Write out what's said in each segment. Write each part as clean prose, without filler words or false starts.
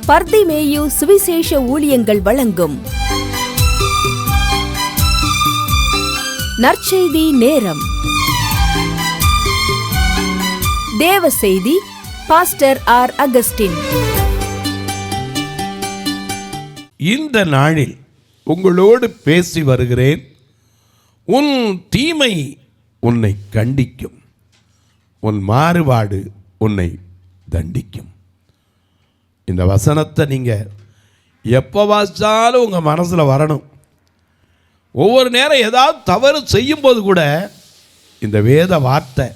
பர்திமேயு சுவிசேஷ ஊழியங்கள் வழங்கும் நற்செய்தி நேரம். தேவ செய்தி பாஸ்டர் ஆர். அகஸ்டின். இந்த நாளில் உங்களோடு பேசி வருகிறேன். உன் தீமை உன்னை கண்டிக்கும், உன் மாறுபாடு உன்னை தண்டிக்கும். இந்த வசனத்தை நீங்கள் எப்போ வாசித்தாலும் உங்கள் மனசில் வரணும். ஒவ்வொரு நேரம் ஏதாவது தவறு செய்யும்போது கூட இந்த வேத வார்த்தை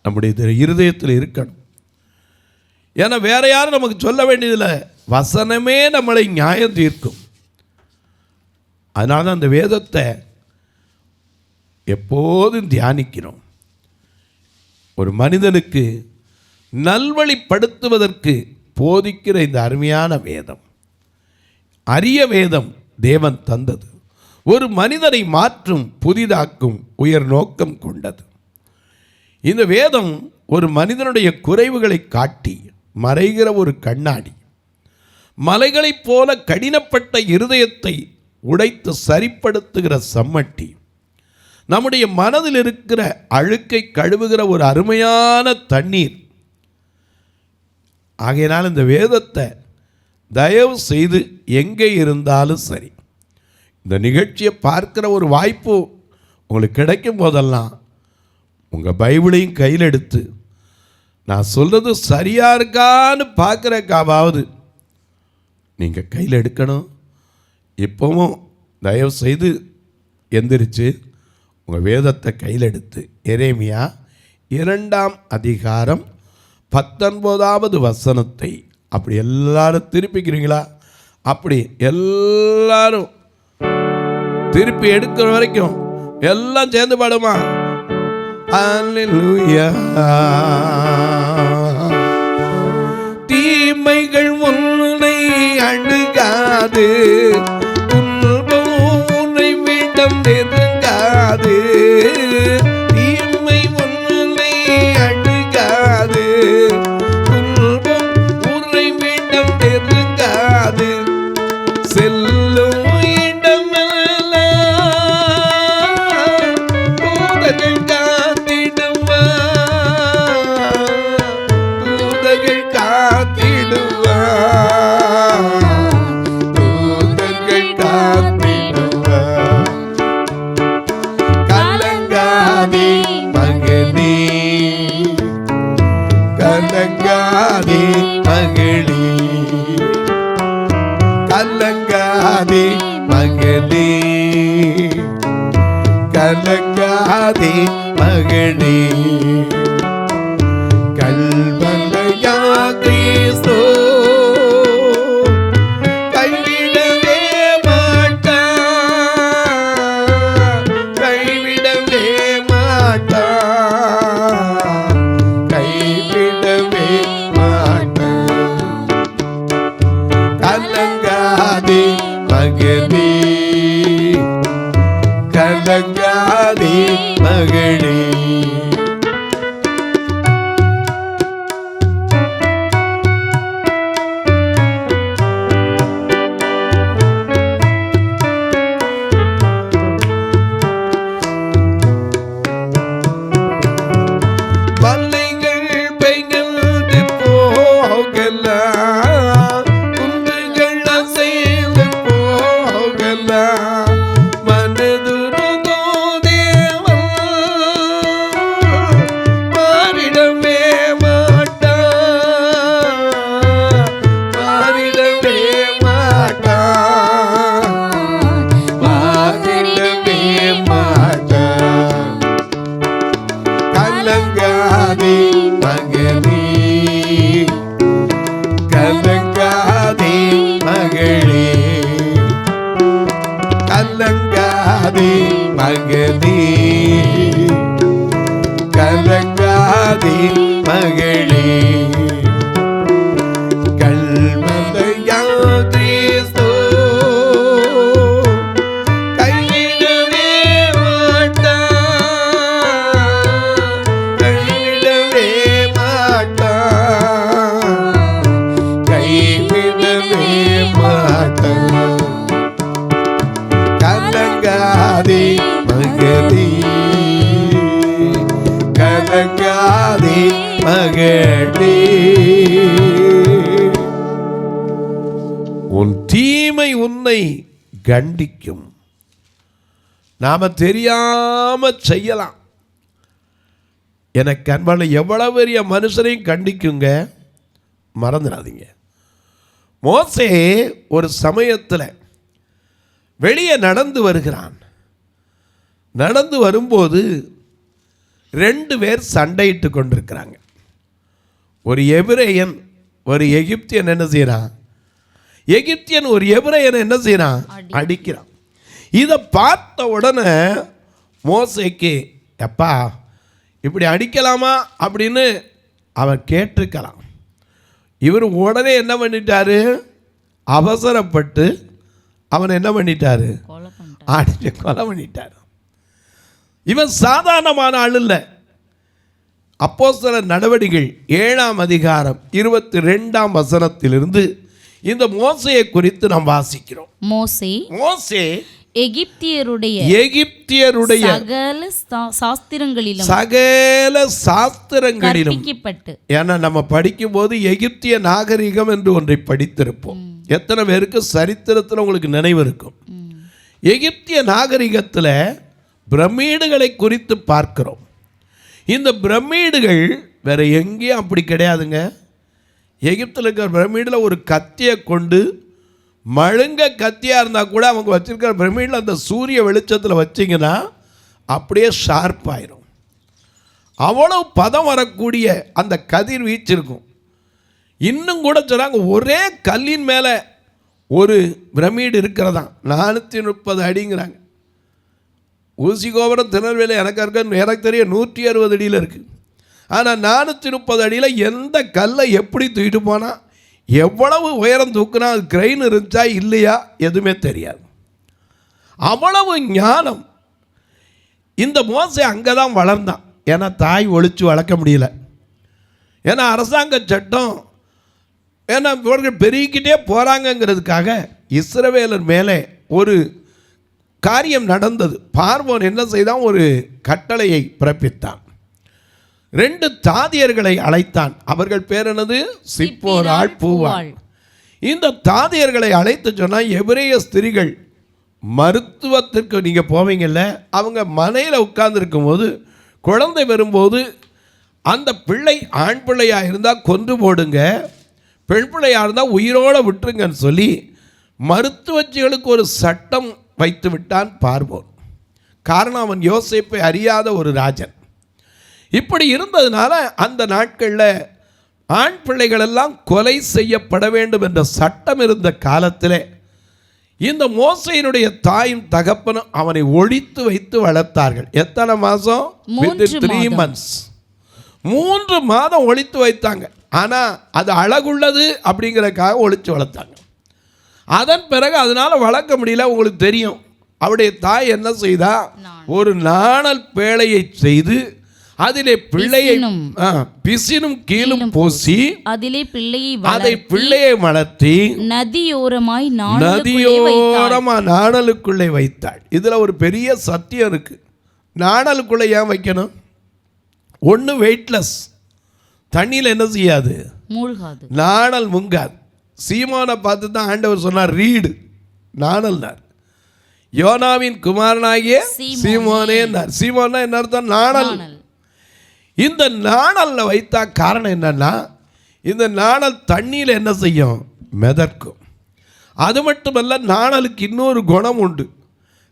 நம்முடைய இருதயத்தில் இருக்கணும். ஏன்னா வேற யாரும் நமக்கு சொல்ல வேண்டியதில்லை, வசனமே நம்மளை நியாயம் தீர்க்கும். அதனால தான் அந்த வேதத்தை எப்போதும் தியானிக்கிறோம். ஒரு மனிதனுக்கு நல்வழிப்படுத்துவதற்கு போதிக்கிற இந்த அருமையான வேதம், அரிய வேதம் தேவன் தந்தது. ஒரு மனிதனை மாற்றும், புதிதாக்கும் உயர் நோக்கம் கொண்டது. இந்த வேதம் ஒரு மனிதனுடைய குறைவுகளை காட்டி மறைகிற ஒரு கண்ணாடி, மலைகளைப் போல கடினப்பட்ட இருதயத்தை உடைத்து சரிப்படுத்துகிற சம்மட்டி, நம்முடைய மனதில் இருக்கிற அழுக்கை கழுவுகிற ஒரு அருமையான தண்ணீர். ஆகையினால் இந்த வேதத்தை தயவு செய்து எங்கே இருந்தாலும் சரி, இந்த நிகழ்ச்சியை பார்க்குற ஒரு வாய்ப்பு உங்களுக்கு கிடைக்கும் போதெல்லாம் உங்கள் பைபிளையும் கையில் எடுத்து, நான் சொல்கிறது சரியாக இருக்கான்னு பார்க்குறக்காவது நீங்கள் கையில் எடுக்கணும். இப்போவும் தயவு செய்து எந்திரிச்சு உங்கள் வேதத்தை கையில் எடுத்து எரேமியா 2ஆம் அதிகாரம் 19வது வசனத்தை அப்படி எல்லாரும் திருப்பிக்கிறீங்களா? அப்படி எல்லாரும் திருப்பி எடுக்கிற வரைக்கும் எல்லாம் சேர்ந்து பாடுமா? அல்லேலூயா. தீமைகள் உன்னை அணுகாது, துன்பம் உன்னை விடம் நெருங்காது. தீமை உன்னை அணுகாது, துன்பம் உன்னை விடம் நெருங்காது. செல்லும் கலங்காதே மகளே, கலங்காதே மகளே, கல்வலையா கிறிஸ்து கைவிடவே மாட்டார், கைவிடவே மாட்டார், கைவிடவே மாட்டார். கலங்காதே மகளே, கலங்காதே மகளே, உன்னை கண்டிக்கும். நாம தெரியாம செய்யலாம். எனக்கு அன்பான எவ்வளவு பெரிய மனுஷரையும் கண்டிக்குங்க, மறந்துடாதீங்க. மோசே ஒரு சமயத்தில் வெளியே நடந்து வருகிறான். நடந்து வரும்போது 2 பேர் சண்டையிட்டு கொண்டிருக்கிறாங்க. ஒரு எபிரேயன் ஒரு எகிப்தியன் என்ன செய்யறான்? எகிப்தியன் ஒரு எபிரேயன் என்ன செய்யறான்? அடிக்கிறான். இதை பார்த்த உடனே மோசேக்கு, எப்பா இப்படி அடிக்கலாமா அப்படின்னு அவன் கேட்டிருக்கலாம். இவர் உடனே என்ன பண்ணிட்டாரு? அவசரப்பட்டு அவன் என்ன பண்ணிட்டாரு? அடிச்சு கொலை பண்ணிட்டாரு. இவன் சாதாரணமான ஆள் இல்லை. அப்போஸ்தலர் நடவடிக்கைகள் 7ஆம் அதிகாரம் 22ஆம் வசனத்திலிருந்து இந்த மோசேயை குறித்து நாம் வாசிக்கிறோம். மோசே எகிப்தியருடைய சகல சாஸ்திரங்களிலும் ஏன்னா நம்ம படிக்கும் போது எகிப்திய நாகரிகம் என்று ஒன்றை படித்திருப்போம். எத்தனை பேருக்கு சரித்திரத்தில் உங்களுக்கு நினைவு இருக்கும்? எகிப்திய நாகரிகத்தில் பிரமிடுகளை குறித்து பார்க்கிறோம். இந்த பிரமிடுகள் வேற எங்கேயும் அப்படி கிடையாதுங்க. எகிப்தில் இருக்கிற பிரமிடில் ஒரு கத்தியை கொண்டு, மழுங்க கத்தியாக இருந்தால் கூட அவங்க வச்சிருக்கிற பிரமிடில் அந்த சூரிய வெளிச்சத்தில் வச்சிங்கன்னா அப்படியே ஷார்ப்பாயிரும். அவ்வளவு பதம் வரக்கூடிய அந்த கதிர் வீச்சு இருக்கும். இன்னும் கூட சொல்கிறாங்க, ஒரே கல்லின் மேலே ஒரு பிரமிடு இருக்கிறதா 430 அடிங்கிறாங்க. ஊசி கோபுரம் திருநெல்வேலி எனக்கு தெரியும் 160 அடியில் இருக்குது. ஆனால் 430 அடியில் எந்த கல்லை எப்படி தூக்கிட்டு போனால், எவ்வளவு உயரம் தூக்குனா, அது கிரெயின் இருந்துச்சா இல்லையா எதுவுமே தெரியாது. அவ்வளவு ஞானம். இந்த மோசே அங்கே தான் வளர்ந்தான். ஏன்னா தாய் ஒழிச்சு வளர்க்க முடியல. ஏன்னா அரசாங்க சட்டம், ஏன்னா இவர்கள் பெருகிக்கிட்டே போகிறாங்கங்கிறதுக்காக இஸ்ரவேலர் மேலே ஒரு காரியம் நடந்தது. பார்வோன் என்ன செய்தான்? ஒரு கட்டளையை பிறப்பித்தான். 2 தாதியர்களை அழைத்தான். அவர்கள் பேர் என்னது? சிப்போராள், பூவாள். இந்த தாதியர்களை அழைத்து சொன்னால், எபிரேய ஸ்திரீகள் மருத்துவத்திற்கு நீங்கள் போவீங்கல்ல, அவங்க மனையில் உட்கார்ந்துருக்கும் போது குழந்தை வரும்போது அந்த பிள்ளை ஆண் பிள்ளையாக இருந்தால் கொன்று போடுங்க, பெண் பிள்ளையாக இருந்தால் உயிரோடு விட்டுருங்கன்னு சொல்லி மருத்துவச்சிகளுக்கு ஒரு சட்டம் வைத்து விட்டான் பார்வோன். காரணம், அவன் யோசேப்பை அறியாத ஒரு ராஜன். இப்படி இருந்ததுனால அந்த நாட்களில் ஆண் பிள்ளைகள் எல்லாம் கொலை செய்யப்பட வேண்டும் என்ற சட்டம் இருந்த காலத்தில் இந்த மோசேயினுடைய தாயும் தகப்பனும் அவனை ஒழித்து வைத்து வளர்த்தார்கள். எத்தனை மாதம்? 3 months. 3 மாதம் ஒழித்து வைத்தாங்க. ஆனால் அது அழகுள்ளது அப்படிங்கிறதுக்காக ஒழித்து வளர்த்தாங்க. அதன் பிறகு அதனால் வளர்க்க முடியல. உங்களுக்கு தெரியும், அவருடைய தாய் என்ன செய்தா? ஒரு நாணல் பேழையை செய்து அதிலே பிள்ளையை பிசினும் கீழும் பூசி அதை பிள்ளையை வளர்த்தி நதியோரமா நாணலுக்குள்ளே வைத்தாள். இதுல ஒரு பெரிய சத்தியம் இருக்கு. நாணலுக்குள்ளே ஏன் வைக்கணும்? ஒன்று வெயிட்லெஸ், தண்ணியில் என்ன செய்யாது? மூழ்காது. நாணல் முங்காது. சீமோனை பார்த்து தான் ஆண்டவர் சொன்னார், ரீடு நாணல்னார். யோனாவின் குமாரனாகிய சீமோனே என்றார். சீமோன்னா என்ன அர்த்தம்? நாணல். இந்த நாணலில் வைத்தா காரணம் என்னன்னா, இந்த நாணல் தண்ணியில் என்ன செய்யும்? மிதக்கும். அது மட்டுமல்ல, நாணலுக்கு இன்னொரு குணம் உண்டு.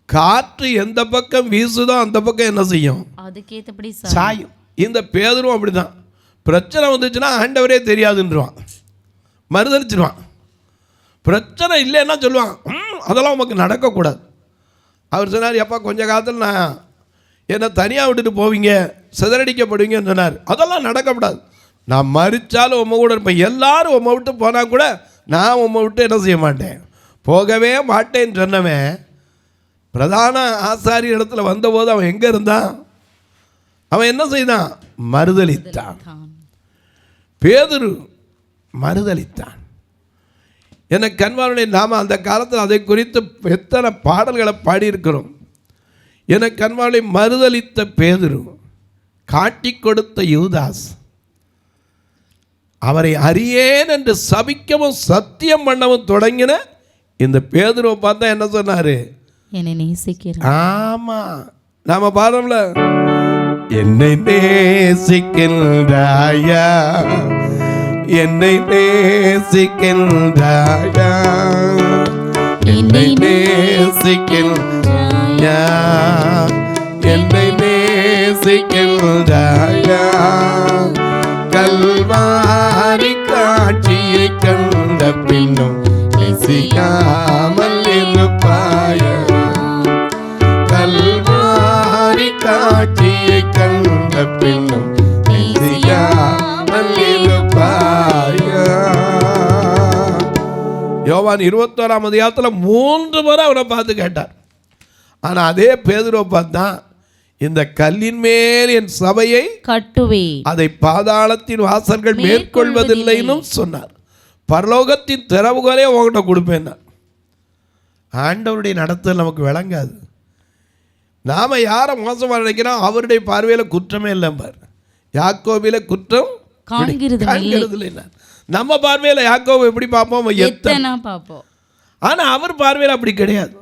காற்று எந்த பக்கம் வீசுதோ அந்த பக்கம் என்ன செய்யும்? அதுக்கேற்றபடி சாயும். இந்த பேதுரும் அப்படிதான். பிரச்சனை வந்துச்சுன்னா ஆண்டவரே தெரியாதுன்றான், மறுதளிச்சிருவான். பிரச்சனை இல்லைன்னா சொல்லுவான், அதெல்லாம் உமக்கு நடக்கக்கூடாது. அவர் சொன்னார், எப்பா கொஞ்ச காலத்தில் நான் என்னை தனியாக விட்டுட்டு போவீங்க, சிதறடிக்கப்படுவீங்கன்னு சொன்னார். அதெல்லாம் நடக்கக்கூடாது. நான் மறிச்சாலும் உம்மை கூட இருப்பேன். எல்லாரும் உம்மை விட்டு போனால் கூட நான் உம்மை விட்டு என்ன செய்ய மாட்டேன், போகவே மாட்டேன்னு சொன்னவன் பிரதான ஆசாரி இடத்துல வந்தபோது அவன் எங்கே இருந்தான்? அவன் என்ன செய்தான்? மறுதளித்தான். பேதுரு மறுதளித்தான். எனக்கு கண்வாருடைய நாம் அந்த காலத்தில் அதை குறித்து எத்தனை பாடல்களை பாடியிருக்கிறோம். எனக்கு கண்வாருடைய மறுதளித்த பேதுரு, காட்டி கொடுத்த யூதாஸ், அவரை அறியேன் என்று சபிக்கவும் சத்தியம் பண்ணவும் தொடங்கின இந்த பேதுருவை பார்த்தா என்ன சொன்னாரு? என்னை நேசிக்கிறேன். ஆமா, நாம பாரும்ல, என்னை நேசிக்கின்றாயா, என்னை நேசிக்கின்றாயா, என்னை நேசிக்கின்றாயா, என்னை நேசிக்கின்றாயா, கல்வாரி காட்சியை கண்ட பின்னும் நேசிக்காமல் இருப்பாயா, கல்வாரி காட்சியை கண்ட பின்னும் நேசிக்காமல் இருப்பாயா. யோவான் 21ஆம் அதிகாரத்தில் 3 முறை அவனை பார்த்து கேட்டார். ஆனால் அதே பேதுருவை பார்த்தா, இந்த கல்லின் மேல் என் சபையை கட்டுவேன், அதை பாதாளத்தின் வாசல்கள் மேற்கொள்வதில்லைன்னு சொன்னார். பரலோகத்தின் திறவுகோலே உங்கள்கிட்ட கொடுப்பேன். ஆண்டவருடைய நடத்தல் நமக்கு விளங்காது. நாம் யாரை மோசமாக நினைக்கிறோம், அவருடைய பார்வையில் குற்றமே இல்லைம்பார். யாக்கோபில குற்றம் காண்கிறது இல்லை. நம்ம பார்வையில் யாக்கோபு எப்படி பார்ப்போம், எத்தனை பார்ப்போம். ஆனால் அவர் பார்வையில் அப்படி கிடையாது.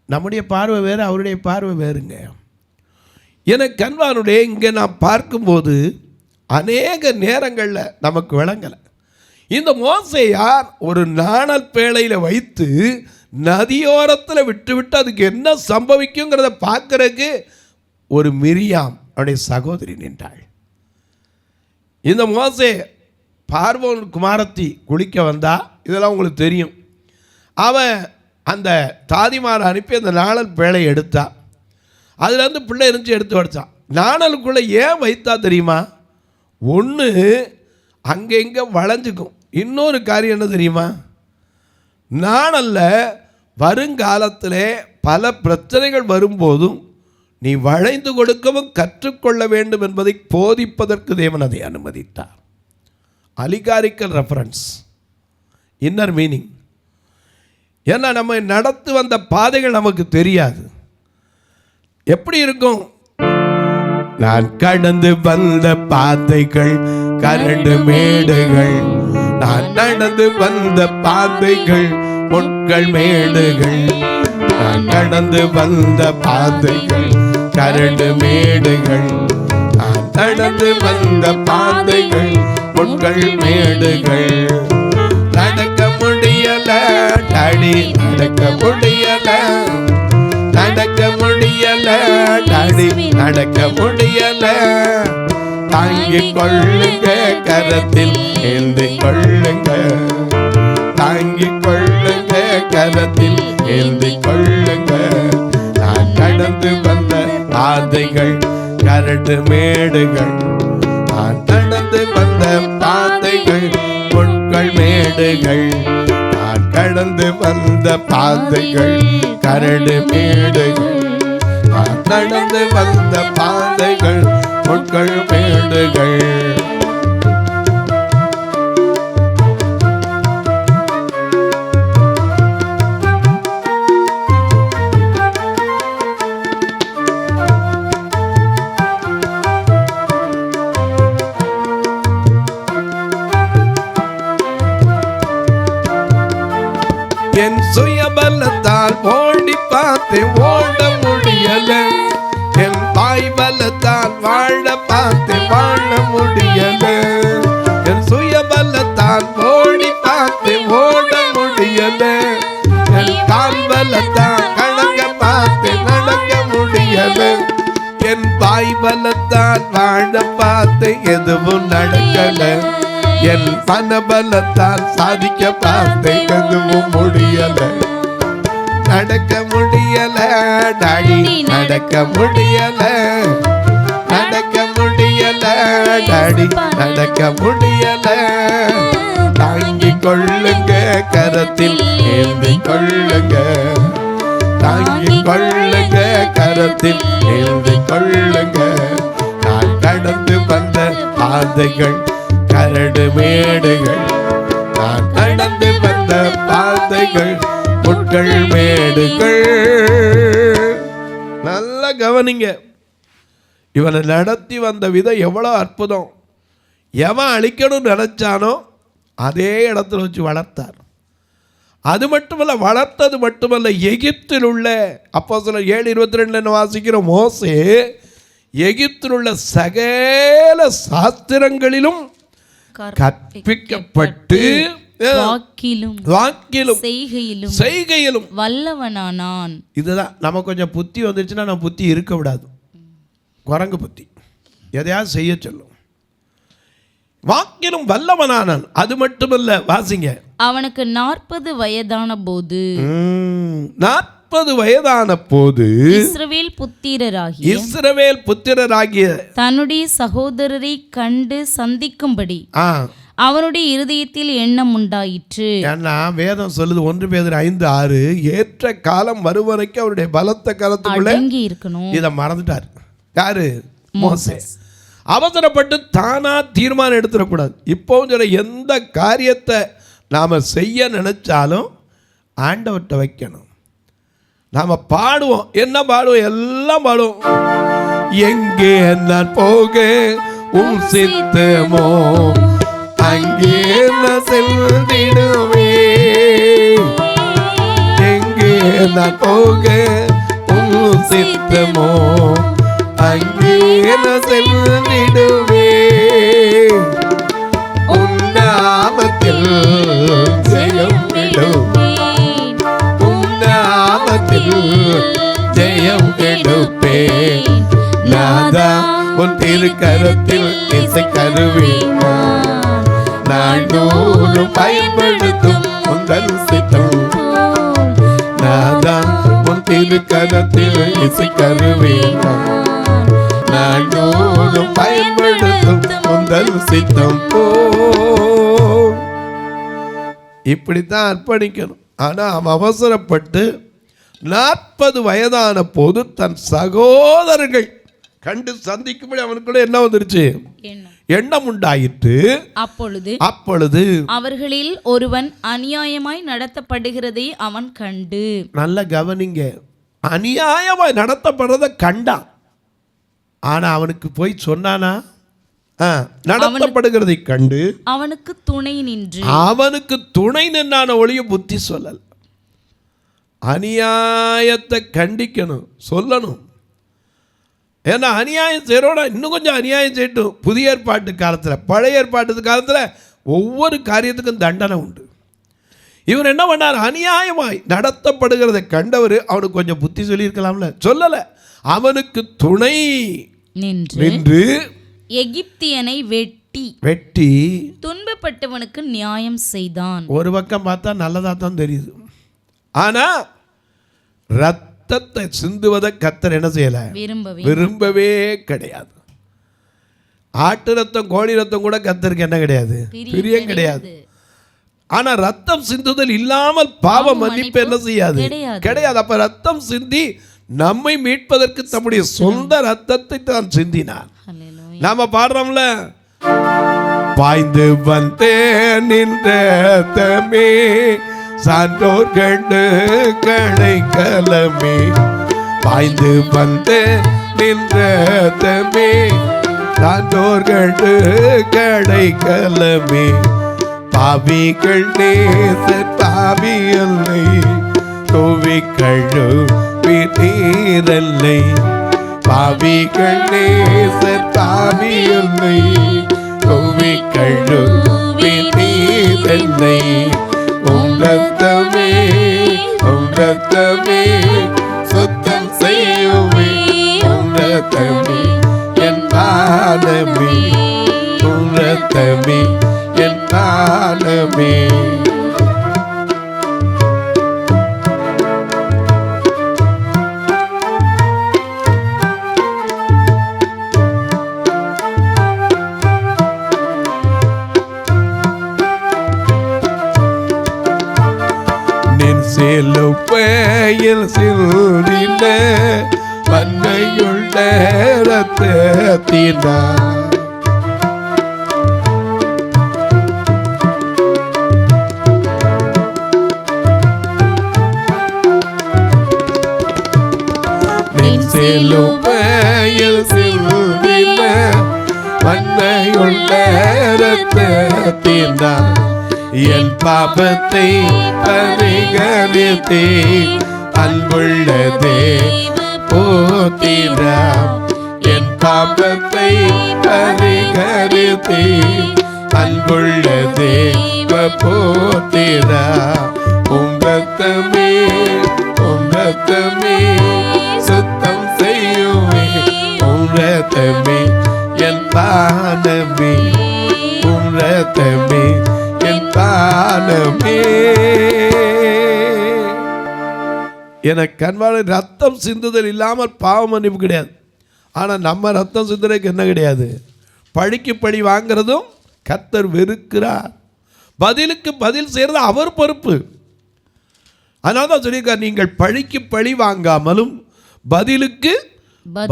நம்முடைய பார்வை வேறு, அவருடைய பார்வை வேறுங்க. எனக்கு அன்பானுடைய இங்கே நான் பார்க்கும்போது அநேக நேரங்களில் நமக்கு விளங்கலை. இந்த மோசேயார் ஒரு நாணல் பேழையில் வைத்து நதியோரத்தில் விட்டு அதுக்கு என்ன சம்பவிக்குங்கிறத பார்க்கறதுக்கு ஒரு மிரியாம் அவனுடைய சகோதரி நின்றாள். இந்த மோசே பார்வோன் குமாரத்தி குளிக்க வந்தா, இதெல்லாம் உங்களுக்கு தெரியும். அவன் அந்த தாதிமாரை அனுப்பி அந்த நாணல் பேழை எடுத்தா. அதுலேருந்து பிள்ளை இருந்துச்சு எடுத்து வச்சான். நாணலுக்குள்ளே ஏன் வைத்தா தெரியுமா? ஒன்று அங்கே இங்கே வளைஞ்சுக்கும். இன்னொரு காரியம் என்ன தெரியுமா? நாணலில் வருங்காலத்தில் பல பிரச்சனைகள் வரும்போதும் நீ வளைந்து கொடுக்கவும் கற்றுக்கொள்ள வேண்டும் என்பதை போதிப்பதற்கு தேவன் அதை அனுமதித்தார். அலிகாரிக்கல் ரெஃபரன்ஸ், இன்னர் மீனிங். ஏன்னா நம்ம நடத்து வந்த பாதைகள் நமக்கு தெரியாது. எப்படி இருக்கும்? நான் கடந்து வந்த பாதைகள் கரண்டு மேடுகள், நான் நடந்து வந்த பாதைகள் பொற்கள் மேடுகள், நான் கடந்து வந்த பாதைகள் கரண்டு மேடுகள், நான் நடந்து வந்த பாதைகள் பொற்கள் மேடுகள். நடக்க முடியல டாடி, நடக்க முடியல, நடக்க முடியல டாடி, நடக்க முடியல. தாங்கிக் கொள்ளுங்க, கரத்தில் ஏந்தி கொள்ளுங்க, தாங்கிக் கொள்ளுங்க, கரத்தில் ஏந்தி கொள்ளுங்க. நான் கடந்து வந்த பாதைகள் கரடு மேடுகள், நான் நடந்து வந்த பாதைகள் பொற்கள் மேடுகள், நான் கடந்து வந்த பாதைகள் கரடு மேடுகள், நான் நடந்து வந்த பாதைகள் பொற்கள் மேடுகள். என் சுயபலத்தால் ஓடி பார்த்து ஓட முடியல, என் வாய் பலத்தால் வாழ பார்த்து வாழ முடியல. என் சுயபலத்தால் ஓடி பார்த்து ஓட முடியல, என் கால் பலத்தால் கடக்க பார்த்து நடக்க முடியல. என் வாய் பலத்தால் வாழ பார்த்து எதுவும் நடக்கல, என் பணபலத்தால் சாதிக்க பார்த்து எதுவும் முடியல. நடக்க முடியல டாடி, நடக்க முடியல, நடக்க முடியல டாடி, நடக்க முடியல. தாங்கிக் கொள்ளுங்க, கரத்தில் ஏந்தி கொள்ளுங்க, தாங்கிக் கொள்ளுங்க, கரத்தில் ஏந்தி கொள்ளுங்க. நான் கடந்து வந்த பாதைகள் கரடு மேடுகள், நான் கடந்து வந்த பாதைகள் பொற்கள் மேடுகள். நல்லா கவனிங்க, இவனை நடத்தி வந்த விதம் எவ்வளோ அற்புதம். எவன் அழிக்கணும்னு நினைச்சானோ அதே இடத்துல வச்சு வளர்த்தார். அது மட்டுமல்ல, வளர்த்தது மட்டுமல்ல, எகிப்தில் உள்ள அப்போஸ்தலர் 7:22 வாசிக்கிறோம், மோசே எகிப்தில் உள்ள சகல சாஸ்திரங்களிலும் கற்பிக்கப்பட்டு வாக்கிலும் செய்கையிலும் வல்லவனானான். இதுதான் நம்ம கொஞ்சம் புத்தி வந்துருச்சுன்னா நம்ம புத்தி இருக்க விடாது. குரங்கு புத்தி எதையாவது செய்ய சொல்லும். வாக்கிலும் வல்லவனானான். அது மட்டுமல்ல, வாசிங்க, அவனுக்கு 40 வயதான போது 40 வயதான போது இஸ்ரவேல் புத்திரராகிய தன்னுடைய சகோதரரை கண்டு சந்திக்கும்படி அவனுடைய இருதயத்தில் எண்ணம் உண்டாயிற்று. ஏன்னா வேதம் சொல்லுது 1 பேதுரு 5:6, ஏற்ற காலம் வரும் வரைக்கும் அவருடைய பலத்த காலத்துக்குள்ள இருக்கணும். இதை மறந்துட்டார். யாரு? மோசே. அவசரப்பட்டு தானா தீர்மானம் எடுத்துடக்கூடாது. இப்போ எந்த காரியத்தை நாம செய்ய நினைச்சாலும் ஆண்டவர்கிட்ட வைக்கணும். நாம பாடுவோம், என்ன பாடுவோம்? எல்லாம் பாடுவோம். எங்கே நான் போக உம் சித்தமோ அங்கே நான் செல்லிடுவே. எங்கே நான் போக உம் சித்தமோ அங்கே நான் செல்லிடுவே. உன் நாமத்தில் ஜெயம் எடுப்பேன், உன் நாமத்தில் ஜெயம் எடுப்பேன். நாதா உன் திருக்கரத்தில் இசை கருவேன், நாள்தோறும் பயன்படுத்தும் உங்கள் சித்தம். நாதா உன் திருக்கரத்தில் இசை கருவேன், நாள்தோறும் பயன்படுத்தும் உங்கள் சித்தம் போ. இப்படித்தான் அர்ப்பணிக்கணும். ஆனா அவன் அவசரப்பட்டு 40 வயதான போது தன் சகோதரர்கள் கண்டு சந்திக்கும்படி அவனுக்குள்ள என்ன வந்துருச்சு? எண்ணம் உண்டாயிற்று. அப்பொழுது அவர்களில் ஒருவன் அநியாயமாய் நடத்தப்படுகிறதை அவன் கண்டு. நல்ல கவனிங்க, அநியாயமாய் நடத்தப்படுறத கண்டான். ஆனா அவனுக்கு போய் சொன்னானா? நடத்தப்படுகிறதை கண்டு அவனுக்கு துணை நின்னான ஒழிய புத்தி சொல்லல். அநியாயத்தை கண்டிக்கணும், சொல்லணும். ஏன்னா அநியாயம் செய்யறோட இன்னும் கொஞ்சம் அநியாயம் செய்யட்டும். புதிய ஏற்பாட்டு காலத்தில், பழைய ஏற்பாட்டு காலத்தில் ஒவ்வொரு காரியத்துக்கும் தண்டனை உண்டு. இவர் என்ன பண்ணார்? அநியாயமாய் நடத்தப்படுகிறதை கண்டவர் அவனுக்கு கொஞ்சம் புத்தி சொல்லியிருக்கலாம்ல, சொல்லலை. அவனுக்கு துணை நின்று எகிப்தியனை வெட்டி துன்பப்பட்டவனுக்கு நியாயம் செய்தான். ஒரு பக்கம் பார்த்தா நல்லதா தான் தெரியுது. ஆனா ரத்தத்தை சிந்துவதை கர்த்தர் என்ன செய்யல? விரும்பவே கிடையாது. ஆட்டு ரத்தம், கோழி ரத்தம் கூட கர்த்தருக்கு என்ன கிடையாது? பிரியம் கிடையாது. ஆனா ரத்தம் சிந்துதல் இல்லாமல் பாவ மன்னிப்பு என்ன செய்யாது? கிடையாது. அப்ப ரத்தம் சிந்தி நம்மை மீட்பதற்கு தம்முடைய சொந்த ரத்தத்தை தான் சிந்தினார். நாம பாடுறோம்ல, பாய்ந்து வந்தேன் நின்ற தமே சான்றோர் கண்டு களைக்கலமே. பாய்ந்து வந்தேன் நின்ற தமே சான்றோர் கண்டு களைக்கலமே. பாவிகள் நேசர் பாவியல்லை, கோவிக்கழு நீரல்லை. பாவிகள் நேசர் பாவியல்லை, கோவிக்கழு நீரல்லை. உங்கத்தமே சுத்தம் செய்யுமே. உங்கத்தமே என் பாலமே, உங்கத்தமே என் பாலமே. சிலுவையில் சிந்தின மன்னையுள்ள ரத்தத்தினார் சிலுவையில் சிந்தின மன்னையுள்ள ரத்தத்தினார் என் பாபத்தை பரிகரித்தே அன்புள்ள தேவ போத்திரம். என் பாபத்தை பரிகரித்தே அன்புள்ள தேவ போத்திரம். உங்கத்தமே உங்கத்தமே சுத்தம் செய்யுமே. உங்கத்தமே என் பானமே. உங்கத்தமே என் பானமே. எனக்கு அன்பான, ரத்தம் சிந்துதல் இல்லாமல் பாவ மன்னிப்பு கிடையாது. ஆனால் நம்ம ரத்தம் சிந்துறதுக்கு என்ன கிடையாது? பழிக்கு பழி வாங்கிறதும் கர்த்தர் வெறுக்கிறார். பதிலுக்கு பதில் செய்கிறது அவர் பொறுப்பு. அதனால தான் சொல்லியிருக்கார், நீங்கள் பழிக்கு பழி வாங்காமலும் பதிலுக்கு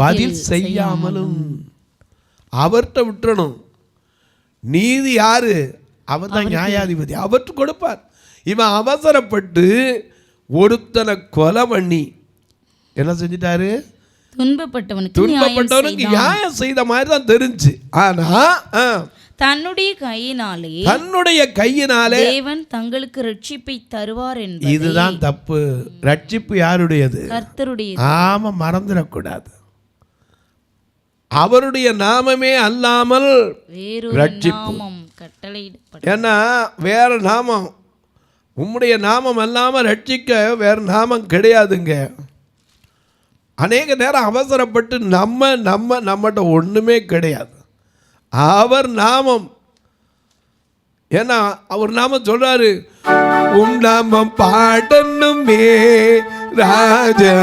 பதில் செய்யாமலும். அவர்கிட்ட விட்டுறணும். நீதி யாரு? அவர் தான் நியாயாதிபதி. அவர்கிட்ட கொடுப்பார். இவன் அவசரப்பட்டு ஒருத்தனை கொலை பண்ணி என்ன செஞ்சிட்டாரு? துன்பப்பட்டவனுக்கு நியாயம் செய்த மாதிரி தான் தெரிஞ்சு. ஆனா தன்னுடைய கையினாலே தேவன் தங்களுக்கு ரட்சிப்பை தருவார் என்பது. இதுதான் தப்பு. ரட்சிப்பு யாருடையது? கர்த்தருடையது. ஆமா, மறந்துடக்கூடாது. அவருடைய நாமமே அல்லாமல் ரட்சிப்பு. ஏன்னா வேற நாமம், உம்முடைய நாமம் அல்லாமல் ரட்சிக்க வேற நாமம் கிடையாதுங்க. அநேக நேரம் அவசரப்பட்டு நம்மகிட்ட ஒண்ணுமே கிடையாது. அவர் நாமம், ஏன்னா அவர் நாமம் சொல்றாரு, உம் நாமம் பாடணுமே ராஜா,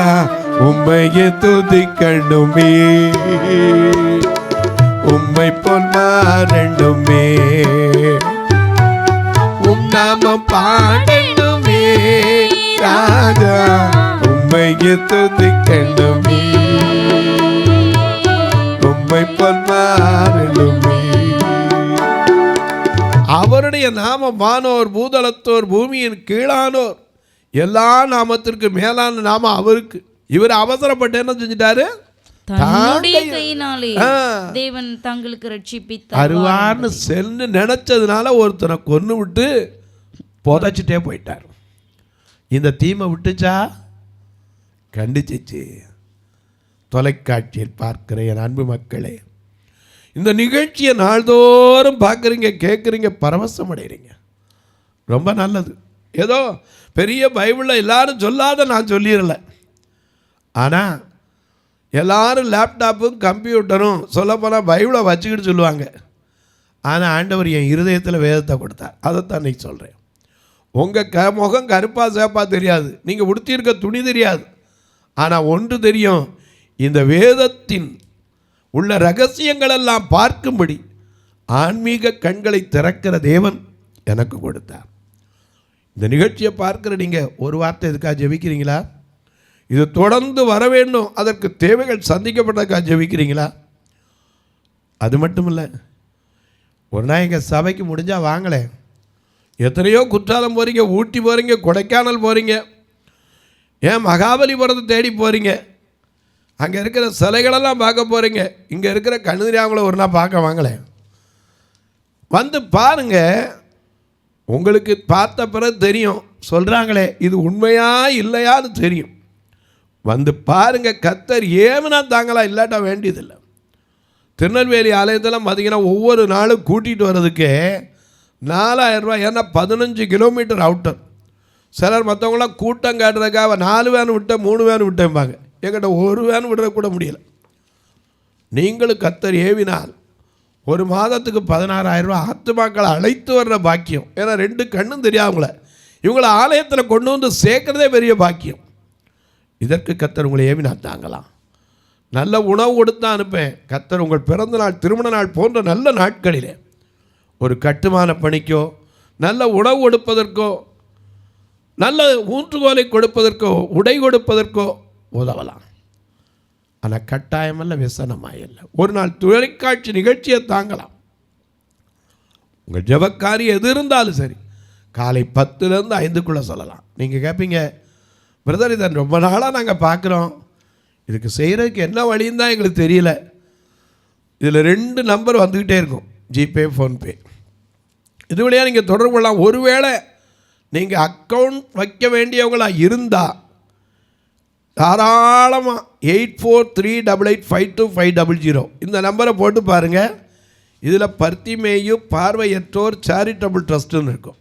உம்மையை துதிக்கணுமே, உம்மை போல் மாறணுமே. உம் நாமம் பாடணுமே ராஜா, உம்மையை துதிக்கணுமே, உம்மை போல் மாறணுமே. அவருடைய நாமம் வானோர் பூதலத்தோர் பூமியின் கீழானோர் எல்லா நாமத்திற்கு மேலான நாமம் அவருக்கு. இவர் அவசரப்பட்டு என்ன செஞ்சிட்டாரு? தேவன் தங்களுக்கு ரட்சிப்பை தருவார்னு சென்று நினைச்சதுனால ஒருத்தனை கொன்னு விட்டு புதைச்சிட்டே போயிட்டார். இந்த தீமை விட்டுச்சா? கண்டிச்சிச்சு. தொலைக்காட்சியில் பார்க்கிற என் அன்பு மக்களே, இந்த நிகழ்ச்சியை நாள்தோறும் பார்க்குறீங்க, கேட்குறீங்க, பரவசம் அடைகிறீங்க. ரொம்ப நல்லது. ஏதோ பெரிய பைபிளில் எல்லாரும் சொல்லாத நான் சொல்லிடலை. ஆனால் எல்லாரும் லேப்டாப்பும் கம்ப்யூட்டரும் சொல்லப்போனால் பைபிளை வச்சுக்கிட்டு சொல்லுவாங்க. ஆனால் ஆண்டவர் என் இருதயத்தில் வேதத்தை கொடுத்தார். அதைத்தான் இன்றைக்கி சொல்கிறேன். உங்கள் முகம் கருப்பா சேப்பா தெரியாது, நீங்கள் உடுத்தியிருக்க துணி தெரியாது. ஆனால் ஒன்று தெரியும், இந்த வேதத்தின் உள்ள ரகசியங்களெல்லாம் பார்க்கும்படி ஆன்மீக கண்களை திறக்கிற தேவன் எனக்கு கொடுத்தார். இந்த நிகழ்ச்சியை பார்க்குற நீங்கள் ஒரு வார்த்தை எதுக்காக ஜெபிக்கிறீங்களா? இது தொடர்ந்து வர வேண்டும், அதற்கு தேவைகள் சந்திக்கப்பட்டதுக்காக ஜெபிக்கிறீங்களா? அது மட்டும் இல்லை, ஒரு நாள் எங்கள் சபைக்கு முடிஞ்சால் வாங்கலை. எத்தனையோ குற்றாலம் போகிறீங்க, ஊட்டி போகிறீங்க, கொடைக்கானல் போகிறீங்க, ஏன் மகாபலிபுரத்தை தேடி போகிறீங்க, அங்கே இருக்கிற சிலைகளெல்லாம் பார்க்க போகிறீங்க. இங்கே இருக்கிற கண்ணுதிரியாவங்கள ஒரு நாள் பார்க்க வாங்கலை. வந்து பாருங்க, உங்களுக்கு பார்த்த பிறகு தெரியும். சொல்கிறாங்களே இது உண்மையா இல்லையான்னு தெரியும். வந்து பாருங்க, கர்த்தர் ஏமுனா தாங்களா, இல்லாட்டா வேண்டியதில்லை. திருநெல்வேலி ஆலயத்தெல்லாம் பார்த்திங்கன்னா ஒவ்வொரு நாளும் கூட்டிகிட்டு வர்றதுக்கு 4000 ரூபா. ஏன்னா 15 கிலோமீட்டர் அவுட்டர். சிலர் மற்றவங்களாம் கூட்டம் காட்டுறதுக்காக 4 வேன் விட்டேன் 3 வேன் விட்டேன்பாங்க. என்கிட்ட 1 வேன் விடக்கூட முடியலை. நீங்களும் கர்த்தர் ஏவினால் ஒரு மாதத்துக்கு 16,000 ரூபா ஆத்துமாக்களை அழைத்து வர்ற பாக்கியம். ஏன்னா 2 கண்ணும் தெரியாதவங்கள இவங்களை ஆலயத்தில் கொண்டு வந்து சேர்க்குறதே பெரிய பாக்கியம். இதற்கு கர்த்தர் உங்களை ஏவினால் தாங்கலாம். நல்ல உணவு கொடுத்து அனுப்பேன். கர்த்தர் உங்கள் பிறந்த நாள், திருமண நாள் போன்ற நல்ல நாட்களிலே ஒரு கட்டுமான பணிக்கோ, நல்ல உணவு கொடுப்பதற்கோ, நல்ல ஊன்றுகோலை கொடுப்பதற்கோ, உடை கொடுப்பதற்கோ உதவலாம். ஆனால் கட்டாயமல்ல, விசனமாயில்லை. ஒரு நாள் தொலைக்காட்சி நிகழ்ச்சியை தாங்கலாம். உங்கள் ஜெபக்காரி எது இருந்தாலும் சரி, காலை 10லேருந்து 5க்குள்ளே சொல்லலாம். நீங்கள் கேட்பீங்க, பிரதர் இதை ரொம்ப நாளாக நாங்கள் பார்க்குறோம், இதுக்கு செய்கிறதுக்கு என்ன வழின்னு தான் எங்களுக்கு தெரியல. இதில் 2 நம்பர் வந்துக்கிட்டே இருக்கும், ஜிபே, ஃபோன்பே. இது வழியாக நீங்கள் தொடர்பு கொள்ளலாம். ஒருவேளை நீங்கள் அக்கௌண்ட் வைக்க வேண்டியவங்களாக இருந்தால் தாராளமாக 8438852500 இந்த நம்பரை போட்டு பாருங்கள். இதில் பர்திமேயு பார்வையற்றோர் சேரிட்டபிள் ட்ரஸ்ட்டுன்னு இருக்கும்.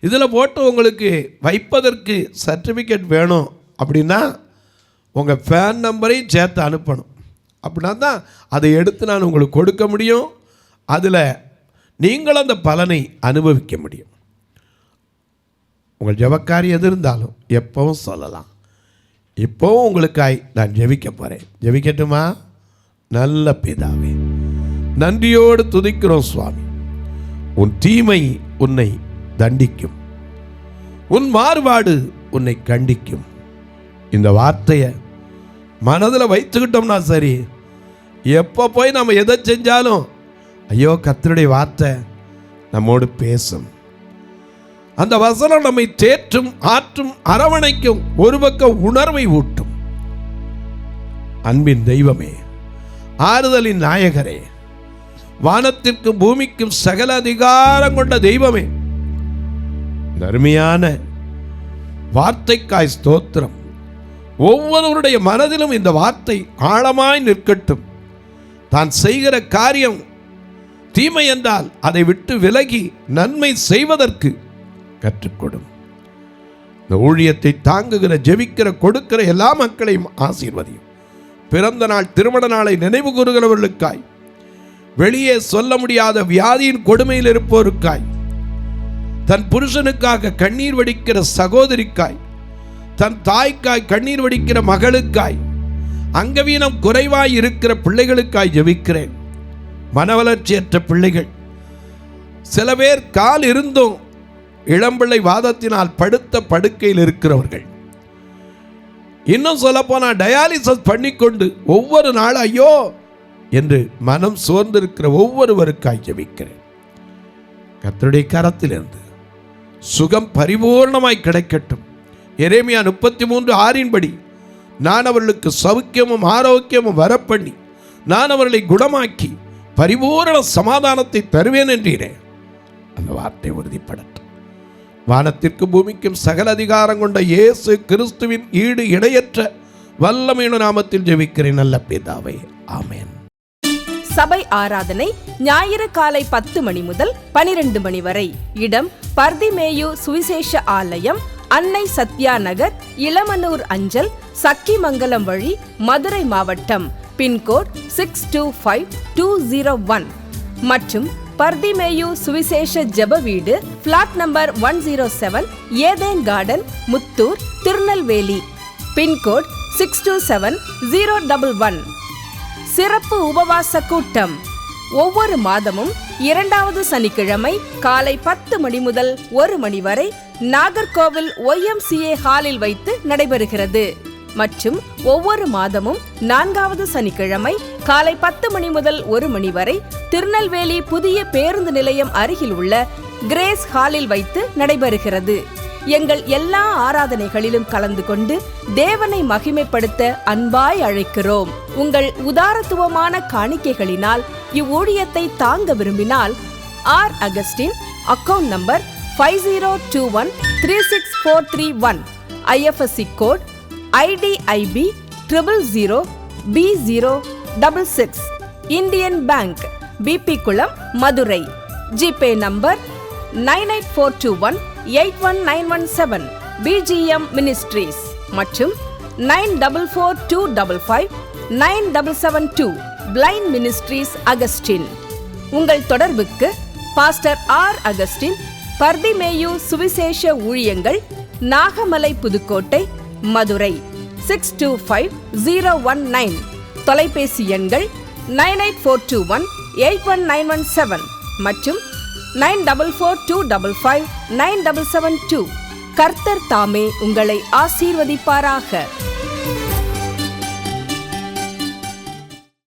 இதில் போட்டு உங்களுக்கு வைப்பதற்கு சர்டிஃபிகேட் வேணும் அப்படின்னா உங்கள் ஃபேன் நம்பரையும் சேர்த்து அனுப்பணும். அப்படின்னா தான் அதை எடுத்து நான் உங்களுக்கு கொடுக்க முடியும். அதில் நீங்கள் அந்த பலனை அனுபவிக்க முடியும். உங்கள் ஜெபக்காரி எது இருந்தாலும் எப்பவும் சொல்லலாம். இப்போவும் உங்களுக்காய் நான் ஜெபிக்க போகிறேன். ஜெபிக்கட்டுமா? நல்ல பிதாவே, நன்றியோடு துதிக்கிறோம் சுவாமி. உன் தீமை உன்னை தண்டிக்கும், உன் மாறுபாடு உன்னை கண்டிக்கும். இந்த வார்த்தையை மனதில் வைத்துக்கிட்டோம்னா சரி, எப்போ போய் நம்ம எதை செஞ்சாலும் ஐயோ கர்த்தருடைய வார்த்தை நம்மோடு பேசும். அந்த வசனம் நம்மை தேற்றும், ஆற்றும், அரவணைக்கும், ஒரு பக்கம் உணர்வை ஊட்டும். அன்பின் தெய்வமே, ஆறுதலின் நாயகரே, வானத்திற்கும் பூமிக்கும் சகல அதிகாரம் கொண்ட தெய்வமே, அருமையான வார்த்தைக்காய் ஸ்தோத்திரம். ஒவ்வொருவருடைய மனதிலும் இந்த வார்த்தை ஆழமாய் நிற்கட்டும். தான் செய்கிற காரியம் தீமை என்றால் அதை விட்டு விலகி நன்மை செய்வதற்கு கற்றுக்கொடும். இந்த ஊழியத்தை தாங்குகிற, ஜெபிக்கிற, கொடுக்கிற எல்லா மக்களையும் ஆசீர்வதியும். பிறந்த நாள், திருமண நாளை நினைவு கூறுகிறவர்களுக்காய், வெளியே சொல்ல முடியாத வியாதியின் கொடுமையில் இருப்போருக்காய், தன் புருஷனுக்காக கண்ணீர் வடிக்கிற சகோதரிக்காய், தன் தாய்க்காய் கண்ணீர் வடிக்கிற மகளுக்காய், அங்கவீனம் குறைவாய் இருக்கிற பிள்ளைகளுக்காய் ஜெபிக்கிறேன். மனவளர்ச்சியற்ற பிள்ளைகள், சில பேர் கால் இருந்தும் இளம்பிள்ளை வாதத்தினால் படுத்த படுக்கையில் இருக்கிறவர்கள், இன்னும் சொல்ல போனா டயாலிசிஸ் பண்ணிக்கொண்டு ஒவ்வொரு நாள் ஐயோ என்று மனம் சோர்ந்திருக்கிற ஒவ்வொருவருக்காய் ஜெபிக்கிறேன். கர்த்தருடைய கரத்திலிருந்து சுகம் பரிபூர்ணமாய் கிடைக்கட்டும். எரேமியா 33:6 படி, நான் அவர்களுக்கு சௌக்கியமும் ஆரோக்கியமும் வரப்பண்ணி நான் அவர்களை குணமாக்கி பரிபூரண சமாதானத்தை தருவேன் என்றீரே, அந்த வார்த்தை உறுதிப்படட்டும். வானத்திற்கும் பூமிக்கும் சகல அதிகாரம் கொண்ட இயேசு கிறிஸ்துவின் ஈடு இணையற்ற வல்லமையான நாமத்தில் ஜெபிக்கிறேன் நல்ல பிதாவே, ஆமென். சபை ஆராதனை ஞாயிறு காலை 10 மணி முதல் 12 மணி வரை. இடம் பர்திமேயு சுவிசேஷ ஆலயம், அன்னை சத்யா நகர், இளமனூர் அஞ்சல், சக்கிமங்கலம் வழி, மதுரை மாவட்டம். பின்கோட் 625201 மற்றும் பர்திமேயு சுவிசேஷ ஜெப வீடு, flat number 107, Eden garden, Muthur, Tirunelveli. Pin code 627011. சிறப்பு உபவாச கூட்டம் ஒவ்வொரு மாதமும் 2வது சனிக்கிழமை காலை 10 மணி முதல் 1 மணி வரை நாகர்கோவில் YMCA ஹாலில் வைத்து நடைபெறுகிறது. மற்றும் ஒவ்வொரு மாதமும் 4வது சனிக்கிழமை காலை 10 மணி முதல் 1 மணி வரை திருநெல்வேலி புதிய பேருந்து நிலையம் அருகில் உள்ள கிரேஸ் ஹாலில் வைத்து நடைபெறுகிறது. எங்கள் எல்லா ஆராதனைகளிலும் கலந்து கொண்டு தேவனை மகிமைப்படுத்த அன்பாய் அழைக்கிறோம். உங்கள் உதாரத்துவமான காணிக்கைகளினால் இவ்வூழியத்தை தாங்க விரும்பினால் R Augustine, account number 5021364331, IFSC code IDIB 000B066, Indian bank, BP குளம், Madurai. GPay number 9842181917, BGM ministries மற்றும் 9442559772, பிளைண்ட் மினிஸ்ட்ரீஸ் அகஸ்டின். உங்கள் தொடர்புக்கு பாஸ்டர் ஆர் அகஸ்டின், பர்திமேயு சுவிசேஷ ஊழியங்கள், நாகமலை, புதுக்கோட்டை, மதுரை 625019. தொலைபேசி எண்கள் 9842181917 மற்றும் 9442559772. கர்த்தர் தாமே உங்களை ஆசீர்வதிப்பாராக.